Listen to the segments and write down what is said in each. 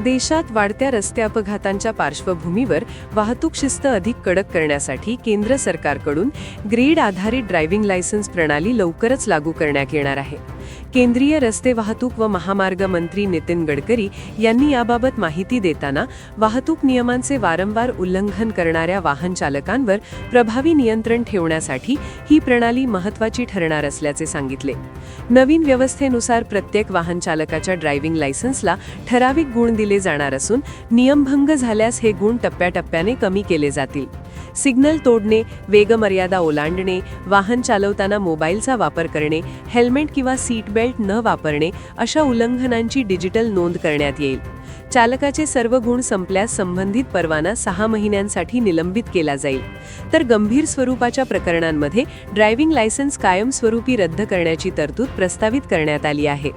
देशात वाढत्या रस्ते अपघातांच्या पार्श्वभूमीवर वाहतूक शिस्त अधिक कडक करण्यासाठी केंद्र सरकारकडून ग्रेड आधारित ड्रायव्हिंग लायसन्स प्रणाली लवकरच लागू करण्यात येणार आहे. केंद्रीय रस्ते वाहतूक व महामार्ग मंत्री नितीन गडकरी यांनी याबाबत माहिती देताना वाहतूक नियमांचे वारंवार उल्लंघन करणाऱ्या वाहन चालकांवर प्रभावी नियंत्रण ठेवण्यासाठी ही प्रणाली महत्त्वाची ठरणार असल्याचे सांगितले. नवीन व्यवस्थेनुसार प्रत्येक वाहन चालकाच्या ड्रायव्हिंग लायसन्सला ठराविक गुण दिले जाणार असून नियमभंग झाल्यास हे गुण टप्प्याटप्प्याने कमी केले जातील. सिग्नल तोडणे, वेगमर्यादा ओलांडणे, वाहन चालवताना मोबाईलचा वापर करणे, हेल्मेट किंवा सीट बेल्ट न वापरणे अशा उल्लंघनांची डिजिटल नोंद करण्यात येईल. चालकाचे सर्व गुण संपल्यास संबंधित परवाना 6 महिन्यांसाठी निलंबित केला जाईल. तर गंभीर स्वरूपाच्या प्रकरणांमध्ये ड्रायव्हिंग लायसन्स कायमस्वरूपी रद्द करण्याची तरतूद प्रस्तावित करण्यात आली आहे.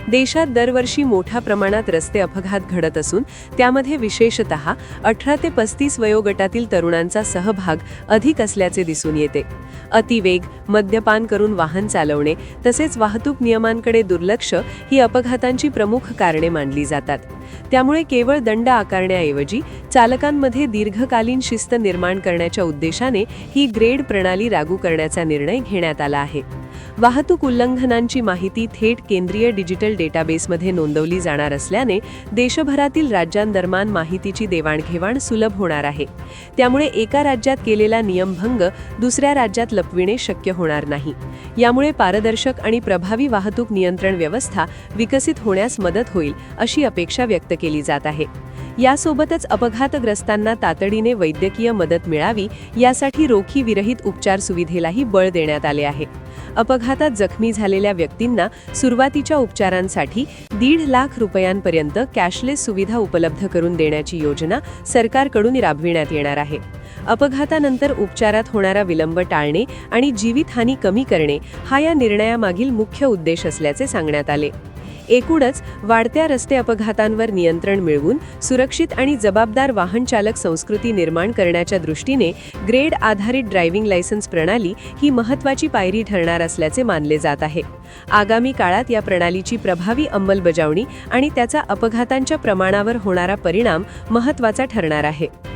देशात दरवर्षी मोठ्या प्रमाणात रस्ते अपघात घडत असून त्यामध्ये विशेषतः 18 ते 35 वयोगटातील तरुणांचा सहभाग अधिक असल्याचे दिसून येते. अतिवेग, मद्यपान करून वाहन चालवणे तसेच वाहतूक नियमांकडे दुर्लक्ष ही अपघातांची प्रमुख कारणे मानली जातात. त्यामुळे केवळ दंड आकारण्याऐवजी चालकांमध्ये दीर्घकालीन शिस्त निर्माण करण्याच्या उद्देशाने ही ग्रेड प्रणाली लागू करण्याचा निर्णय घेण्यात आला आहे. वाहतूक उल्लंघनांची माहिती थेट केंद्रीय डिजिटल डेटाबेसमध्ये नोंदवली जाणार असल्याने देशभरातील राज्यांदरम्यान माहितीची देवाणघेवाण सुलभ होणार आहे. त्यामुळे एका राज्यात केलेला नियमभंग दुसऱ्या राज्यात लपविणे शक्य होणार नाही. यामुळे पारदर्शक आणि प्रभावी वाहतूक नियंत्रण व्यवस्था विकसित होण्यास मदत होईल अशी अपेक्षा व्यक्त केली जात आहे. यासोबतच अपघातग्रस्तांना तातडीने वैद्यकीय मदत मिळावी यासाठी रोखी विरहित उपचार सुविधेलाही बळ देण्यात आले आहे. अपघातात जखमी झालेल्या व्यक्तींना सुरुवातीच्या उपचारांसाठी 1.5 लाख रुपयांपर्यंत कॅशलेस सुविधा उपलब्ध करून देण्याची योजना सरकारकडून राबविण्यात येणार आहे. अपघातानंतर उपचारात होणारा विलंब टाळणे आणि जीवितहानी कमी करणे हा या निर्णयामागील मुख्य उद्देश असल्याचे सांगण्यात आले. एकूणच वाढत्या रस्ते अपघातांवर नियंत्रण मिळवून सुरक्षित आणि जबाबदार वाहन चालक संस्कृती निर्माण करण्याच्या दृष्टीने ग्रेड आधारित ड्रायव्हिंग लायसन्स प्रणाली ही महत्त्वाची पायरी ठरणार असल्याचे मानले जात आहे. आगामी काळात या प्रणालीची प्रभावी अंमलबजावणी आणि त्याचा अपघातांच्या प्रमाणावर होणारा परिणाम महत्त्वाचा ठरणार आहे.